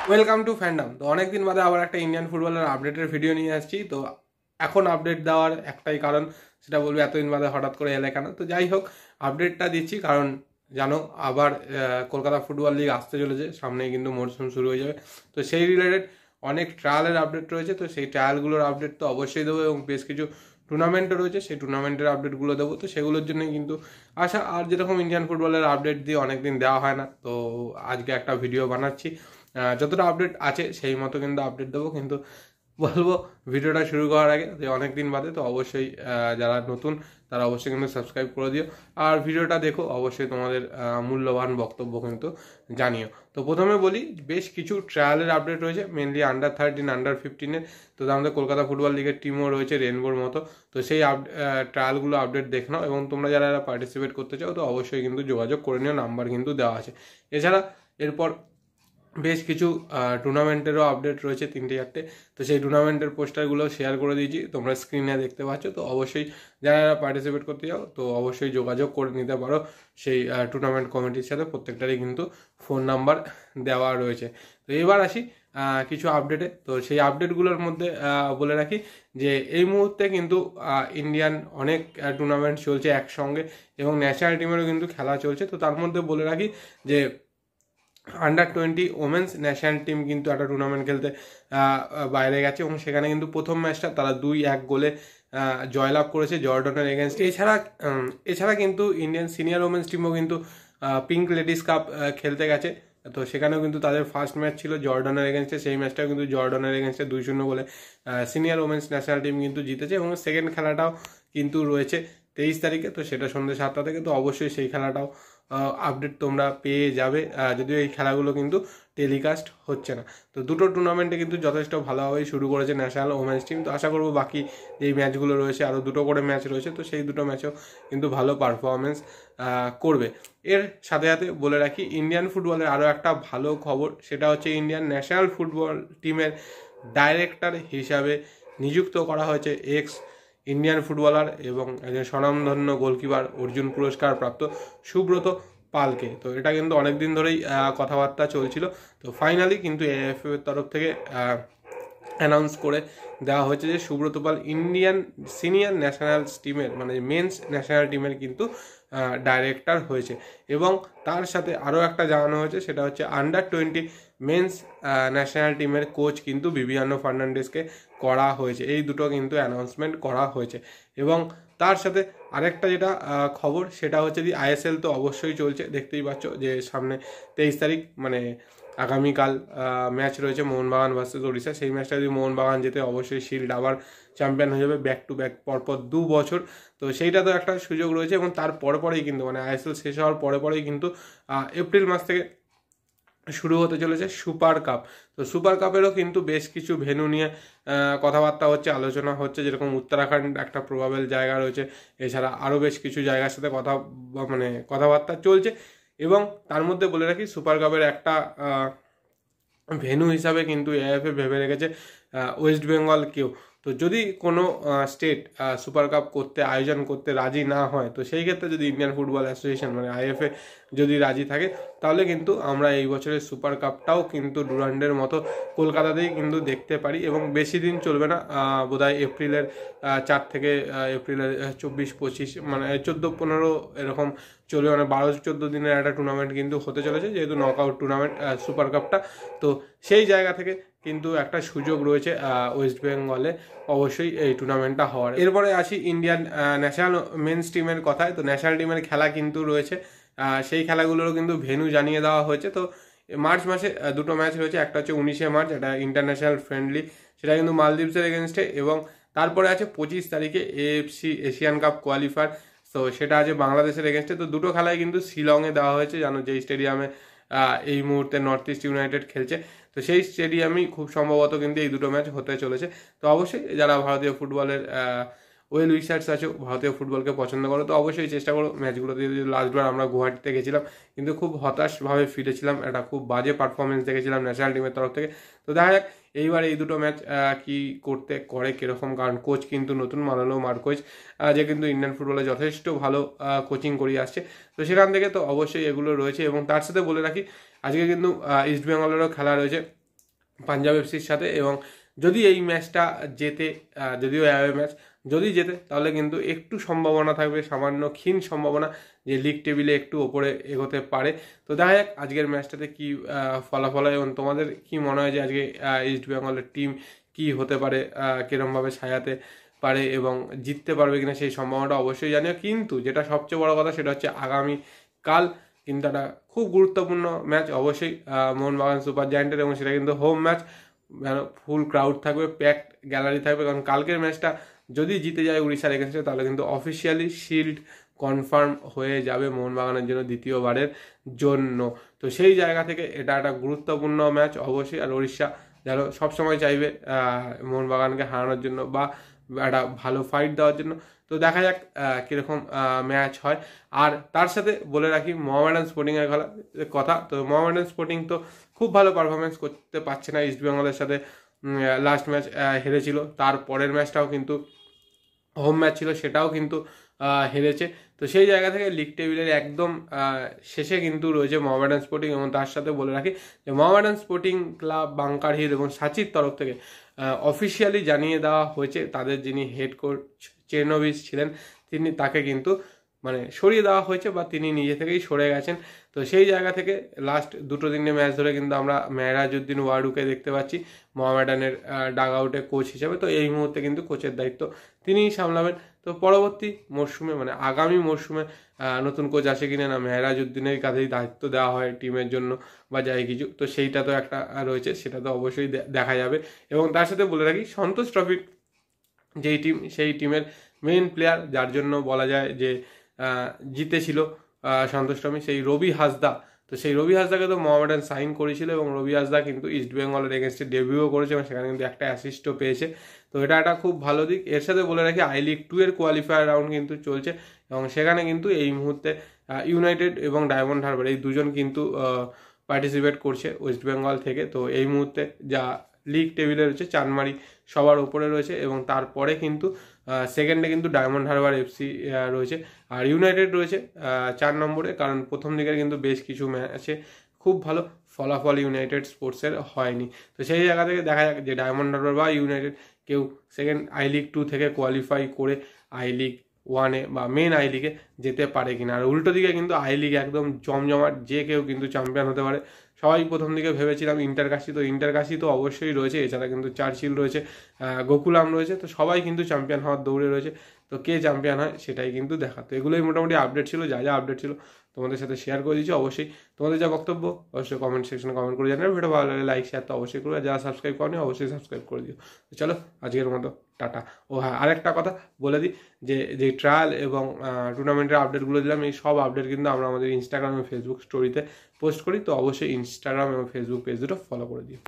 Welcome to fandom. তো অনেকদিন বাদে আবার একটা ইন্ডিয়ান ফুটবলের আপডেটের ভিডিও নিয়ে আসছি। তো এখন আপডেট দেওয়ার একটাই কারণ, সেটা বলবো এতদিন বাদে হঠাৎ করে এলে কেন। তো যাই হোক, আপডেটটা দিচ্ছি কারণ জানো আবার কলকাতা ফুটবল লিগ আসতে চলেছে, সামনেই কিন্তু মরশুম শুরু হয়ে যাবে। তো সেই রিলেটেড অনেক ট্রায়ালের আপডেট রয়েছে, তো সেই ট্রায়ালগুলোর আপডেট তো অবশ্যই দেবো, এবং বেশ কিছু টুর্নামেন্টও রয়েছে, সেই টুর্নামেন্টের আপডেটগুলো দেবো। তো সেগুলোর জন্যই কিন্তু আশা, আর যেরকম ইন্ডিয়ান ফুটবলের আপডেট দিয়ে অনেকদিন দেওয়া হয় না, তো আজকে একটা ভিডিও বানাচ্ছি। যতটা আপডেট আছে সেই মতো কিন্তু আপডেট দেবো, কিন্তু বলবো ভিডিওটা শুরু করার আগে যে অনেক দিন বাদে, তো অবশ্যই যারা নতুন তারা অবশ্যই কিন্তু সাবস্ক্রাইব করে দিও, আর ভিডিওটা দেখো, অবশ্যই তোমাদের মূল্যবান বক্তব্য কিন্তু জানিও। তো প্রথমে বলি, বেশ কিছু ট্রায়ালের আপডেট রয়েছে, মেনলি আন্ডার 13, আন্ডার 15-এর। তো আমাদের কলকাতা ফুটবল লিগের টিমও রয়েছে রেনবোর মতো। তো সেই ট্রায়ালগুলো আপডেট দেখে নাও, এবং তোমরা যারা পার্টিসিপেট করতে চাও তো অবশ্যই কিন্তু যোগাযোগ করে নিও, নাম্বার কিন্তু দেওয়া আছে। এছাড়া এরপর বেশ কিছু টুর্নামেন্টেরও আপডেট রয়েছে 3-4টে। তো সেই টুর্নামেন্টের পোস্টারগুলো শেয়ার করে দিয়েছি, তোমরা স্ক্রিনে দেখতে পাচ্ছ। তো অবশ্যই যারা পার্টিসিপেট করতে চাও তো অবশ্যই যোগাযোগ করে নিতে পারো সেই টুর্নামেন্ট কমিটির সাথে, প্রত্যেকটারই কিন্তু ফোন নাম্বার দেওয়া রয়েছে। তো এবার আসি কিছু আপডেটে। তো সেই আপডেটগুলোর মধ্যে বলে রাখি যে এই মুহূর্তে কিন্তু ইন্ডিয়ান অনেক টুর্নামেন্ট চলছে একসঙ্গে, এবং ন্যাশনাল টিমেরও কিন্তু খেলা চলছে। তো তার মধ্যে বলে রাখি যে আন্ডার 20 ওমেন্স ন্যাশনাল টিম কিন্তু একটা টুর্নামেন্ট খেলতে বাইরে গেছে, এবং সেখানে কিন্তু প্রথম ম্যাচটা তারা 2-1 গোলে জয়লাভ করেছে জর্ডনের এগেনস্ট। এছাড়া কিন্তু ইন্ডিয়ান সিনিয়র ওমেন্স টিমও কিন্তু পিঙ্ক লেডিস কাপ খেলতে গেছে। তো সেখানেও কিন্তু তাদের ফার্স্ট ম্যাচ ছিল জর্ডনের এগেনস্টে, সেই ম্যাচটাও কিন্তু জর্ডনের এগেনস্টে 2-0 গোলে সিনিয়র ওমেন্স ন্যাশনাল টিম কিন্তু জিতেছে। এবং সেকেন্ড খেলাটাও কিন্তু রয়েছে 23 তারিখে, তো সেটা সন্ধ্যে 7টা থেকে। তো অবশ্যই সেই খেলাটাও আপডেট তোমরা পেয়ে যাবে, যদিও এই খেলাগুলো কিন্তু টেলিকাস্ট হচ্ছে না। তো দুটো টুর্নামেন্টে কিন্তু যথেষ্ট ভালোভাবেই শুরু করেছে ন্যাশনাল ওমেন্স টিম। তো আশা করবো বাকি যেই ম্যাচগুলো রয়েছে, আরও দুটো করে ম্যাচ রয়েছে, তো সেই দুটো ম্যাচেও কিন্তু ভালো পারফরমেন্স করবে। এর সাথে সাথে বলে রাখি ইন্ডিয়ান ফুটবলের আরও একটা ভালো খবর, সেটা হচ্ছে ইন্ডিয়ান ন্যাশনাল ফুটবল টিমের ডাইরেক্টর হিসাবে নিযুক্ত করা হয়েছে এক্স ইন্ডিয়ান ফুটবলার এবং একজন স্বনামধন্য গোলকিপার, অর্জুন পুরস্কার প্রাপ্ত সুব্রত পালকে। তো এটা কিন্তু অনেকদিন ধরেই কথাবার্তা চলছিল, তো ফাইনালি কিন্তু এএফএফ এর তরফ থেকে অ্যানাউন্স করে দেওয়া হয়েছে যে সুব্রত পাল ইন্ডিয়ান সিনিয়র ন্যাশনাল টিমের, মানে মেন্স ন্যাশনাল টিমের কিন্তু ডাইরেক্টর হয়েছে। এবং তার সাথে আরও একটা জানানো হয়েছে, সেটা হচ্ছে আন্ডার 20 মেন্স ন্যাশনাল টিমের কোচ কিন্তু ভিভিয়ানো ফার্নান্ডেসকে করা হয়েছে। এই দুটো কিন্তু অ্যানাউন্সমেন্ট করা হয়েছে। এবং তার সাথে আরেকটা যেটা খবর, সেটা হচ্ছে যে আইএসএল তো অবশ্যই চলছে, দেখতেই পাচ্ছ যে সামনে 23 তারিখ মানে আগামীকাল ম্যাচ রয়েছে মোহনবাগান ভার্সেস ওড়িশা। সেই ম্যাচটা যদি মোহনবাগান যেতে অবশ্যই শিল্ড আবার চ্যাম্পিয়ন হয়ে যাবে ব্যাক টু ব্যাক পরপর 2 বছর। তো সেইটা তো একটা সুযোগ রয়েছে। এবং তার পরেই কিন্তু মানে আইএসএল শেষ হওয়ার পরেই কিন্তু এপ্রিল মাস থেকে শুরু হতে চলেছে সুপার কাপ। তো সুপার কাপেরও কিন্তু বেশ কিছু ভেন্যু নিয়ে কথাবার্তা হচ্ছে, আলোচনা হচ্ছে, যেরকম উত্তরাখণ্ড একটা প্রবাবেল জায়গা রয়েছে। এছাড়া আরও বেশ কিছু জায়গার সাথে কথাবার্তা চলছে। এবং তার মধ্যে বলে রাখি সুপার কাপের একটা ভেন্যু হিসাবে কিন্তু এএফএ ভেবে রেখেছে ওয়েস্ট বেঙ্গলকেও। তো যদি কোনো স্টেট সুপার কাপ আয়োজন করতে রাজি না হয়, তো সেই ক্ষেত্রে যদি ইন্ডিয়ান ফুটবল অ্যাসোসিয়েশন মানে আইএফএ যদি রাজি থাকে, তাহলে কিন্তু আমরা এই বছরের সুপার কাপটাও কিন্তু ডুরান্ডের মতো কলকাতাতেই কিন্তু দেখতে পারি। এবং বেশি দিন চলবে না, বোধহয় এপ্রিলের 4 থেকে এপ্রিলের 24-25 মানে 14-15 এরকম চলবে, মানে 12-14 দিনের একটা টুর্নামেন্ট কিন্তু হতে চলেছে, যেহেতু নকআউট টুর্নামেন্ট সুপার কাপটা। তো সেই জায়গা থেকে কিন্তু একটা সুযোগ রয়েছে ওয়েস্ট বেঙ্গলে অবশ্যই এই টুর্নামেন্টটা হওয়ার। এরপরে আসি ইন্ডিয়ান ন্যাশনাল মেন্স টিমের কথায়। তো ন্যাশনাল টিমের খেলা কিন্তু রয়েছে, সেই খেলাগুলোরও কিন্তু ভেন্যু জানিয়ে দেওয়া হয়েছে। তো মার্চ মাসে দুটো ম্যাচ রয়েছে, একটা হচ্ছে 19শে মার্চ, এটা ইন্টারন্যাশনাল ফ্রেন্ডলি, সেটা কিন্তু মালদ্বীপসের এগেনস্টে। এবং তারপরে আছে 25 তারিখে এএফসি এশিয়ান কাপ কোয়ালিফায়ার, তো সেটা আছে বাংলাদেশের এগেনস্টে। তো দুটো খেলাই কিন্তু শিলংয়ে দেওয়া হয়েছে, জানো যেই স্টেডিয়ামে এই মুহূর্তে নর্থ ইস্ট ইউনাইটেড খেলছে। তো সেই স্টেডিয়ামই খুব সম্ভবত কিন্তু এই দুটো ম্যাচ হতে চলেছে। তো অবশ্যই যারা ভারতীয় ফুটবলের ওয়েল উইশার্স আছো, ভারতীয় ফুটবলকে পছন্দ করো, তো অবশ্যই চেষ্টা করো ম্যাচগুলোতে। লাস্টবার আমরা গুয়াহাটিতে গেছিলাম, কিন্তু খুব হতাশভাবে ফিরেছিলাম, একটা খুব বাজে পারফরমেন্স দেখেছিলাম ন্যাশনাল টিমের তরফ থেকে। তো দেখা যাক এইবার এই দুটো ম্যাচ কি করে কীরকম, কারণ কোচ কিন্তু নতুন মানালো মার্কোজ, যে কিন্তু ইন্ডিয়ান ফুটবলে যথেষ্ট ভালো কোচিং করিয়ে আসছে। তো সেখান থেকে তো অবশ্যই এগুলো রয়েছে। এবং তার সাথে বলে রাখি আজকে কিন্তু ইস্ট বেঙ্গলেরও খেলা রয়েছে, পাঞ্জাব এফসির সাথে। এবং যদি এই ম্যাচটা জেতে, যদিও অ্যাওয়ে ম্যাচ, যদি জেতে তাহলে কিন্তু একটু সম্ভাবনা থাকবে, সামান্য ক্ষীণ সম্ভাবনা যে লিগ টেবিলে একটু ওপরে এগোতে পারে। তো দেখা যাক আজকের ম্যাচটাতে কি ফলাফল হয় এবং তোমাদের কি মনে হয় যে আজকে ইস্ট বেঙ্গলের টিম কি হতে পারে, কীরকমভাবে সাজাতে পারে এবং জিততে পারবে কিনা সেই সম্ভাবনাটা অবশ্যই জানিও। কিন্তু যেটা সবচেয়ে বড় কথা সেটা হচ্ছে আগামীকাল কিন্তু একটা খুব গুরুত্বপূর্ণ ম্যাচ অবশ্যই মোহনবাগান সুপার জায়ান্টের, এবং সেটা কিন্তু হোম ম্যাচ, ফুল ক্রাউড থাকবে, প্যাকড গ্যালারি থাকবে। কারণ কালকের ম্যাচটা যদি জিতে যায় উড়িষ্যার এগেন্সে তাহলে কিন্তু অফিসিয়ালি শিল্ড কনফার্ম হয়ে যাবে মোহনবাগানের জন্য দ্বিতীয়বারের জন্য। তো সেই জায়গা থেকে এটা একটা গুরুত্বপূর্ণ ম্যাচ অবশ্যই। আর উড়িষ্যা যেন সবসময় চাইবে মোহনবাগানকে হারানোর জন্য বা একটা ভালো ফাইট দেওয়ার জন্য। তো দেখা যাক কীরকম ম্যাচ হয়। আর তার সাথে বলে রাখি মোহামেডান স্পোর্টিংয়ের কথা। তো মোহামেডান স্পোর্টিং তো খুব ভালো পারফরমেন্স করতে পারছে না, ইস্ট বেঙ্গলের সাথে লাস্ট ম্যাচ হেরেছিল, তার পরের ম্যাচটাও কিন্তু হোম ম্যাচ ছিল, সেটাও কিন্তু হেরেছে। তো সেই জায়গা থেকে লিগ টেবিলের একদম শেষে কিন্তু রয়েছে মোহামেডান স্পোর্টিং। এবং তার সাথে বলে রাখি যে মোহামেডান স্পোর্টিং ক্লাব বাংকার হিল এবং সাচির তরফ থেকে অফিসিয়ালি জানিয়ে দেওয়া হয়েছে তাদের যিনি হেড কোচ চেরনোভিচ ছিলেন তাকে কিন্তু মানে সরিয়ে দেওয়া হয়েছে বা তিনি নিজে থেকেই সরে গেছেন। তো সেই জায়গা থেকে লাস্ট 2-3 ম্যাচ ধরে কিন্তু আমরা মেহরাজউদ্দিন ওয়াডুকে দেখতে পাচ্ছি মোহামেডানের ডাগ আউটে কোচ হিসেবে। তো এই মুহূর্তে কিন্তু কোচের দায়িত্ব তিনিই সামলাবেন। তো পরবর্তী মরশুমে মানে আগামী মরশুমে নতুন কোচ আসে কিনা না মেহরাজউদ্দিনের কাছেই দায়িত্ব দেওয়া হয় টিমের জন্য বা যাই কিছু, তো সেইটা তো একটা রয়েছে, সেটা তো অবশ্যই দেখা যাবে। এবং তার সাথে বলে রাখি সন্তোষ ট্রফির যেই টিম, সেই টিমের মেইন প্লেয়ার যার জন্য বলা যায় যে জিতেছিল সন্তোষ ট্রফি, সেই রবি হাসদা। তো সেই রবি হাসদাকে তো মোহামেডান সাইন করেছিল এবং রবি হাসদা কিন্তু ইস্ট বেঙ্গলের এগেনস্টে ডেবিউও করেছে এবং সেখানে কিন্তু একটা অ্যাসিস্টও পেয়েছে। তো এটা একটা খুব ভালো দিক। এর সাথে বলে রাখি আই লিগ 2 এর কোয়ালিফায়ার রাউন্ড কিন্তু চলছে এবং সেখানে কিন্তু এই মুহূর্তে ইউনাইটেড এবং ডায়মন্ড হারবার এই দুজন কিন্তু পার্টিসিপেট করছে ওয়েস্ট বেঙ্গল থেকে। তো এই মুহূর্তে যা লিগ টেবিলে রয়েছে চানমারি সবার ওপরে রয়েছে এবং তারপরে কিন্তু সেকেন্ডে কিন্তু ডায়মন্ড হারবার এফসি রয়েছে, আর ইউনাইটেড রয়েছে 4 নম্বরে। কারণ প্রথম দিকের কিন্তু বেশ কিছু ম্যাচে খুব ভালো ফলাফল ইউনাইটেড স্পোর্টসের হয়নি। তো সেই জায়গা থেকে দেখা যাক যে ডায়মন্ড হারবার বা ইউনাইটেড কেউ সেকেন্ড আই লিগ 2 থেকে কোয়ালিফাই করে আই লিগ 1-এ বা মেন আই লিগে যেতে পারে কিনা। আর উল্টো দিকে কিন্তু আই লিগ একদম জমজমাট, যে কেউ কিন্তু চ্যাম্পিয়ন হতে পারে। সবাই প্রথম দিকে ভেবেছিলাম ইন্টারকাশি, তো ইন্টারকাশি তো অবশ্যই রয়েছে, এছাড়া কিন্তু চার্চিল রয়েছে, গোকুলাম রয়েছে, তো সবাই কিন্তু চ্যাম্পিয়ন হওয়ার দৌড়ে রয়েছে। তো কে চ্যাম্পিয়ন হয় সেটাই কিন্তু দেখা। তো এগুলোই মোটামুটি আপডেট ছিল, যা আপডেট ছিল তোমাদের সাথে শেয়ার করে দিচ্ছি। অবশ্যই তোমাদের যা বক্তব্য অবশ্যই কমেন্ট সেকশনে কমেন্ট করে জানাবে। ভিডিও ভালো লাগলে লাইক শেয়ার তো অবশ্যই করবে, যারা সাবস্ক্রাইব করেনি অবশ্যই সাবস্ক্রাইব করে দিও। তো চলো আজকের মতো টাটা। ও হ্যাঁ, আরেকটা কথা বলে দিই যে ট্রায়াল এবং টুর্নামেন্টের আপডেটগুলো দিলাম, এই সব আপডেট কিন্তু আমরা আমাদের ইনস্টাগ্রাম এবং ফেসবুক স্টোরিতে পোস্ট করি। তো অবশ্যই ইনস্টাগ্রাম এবং ফেসবুক পেজ দুটো ফলো করে দিও।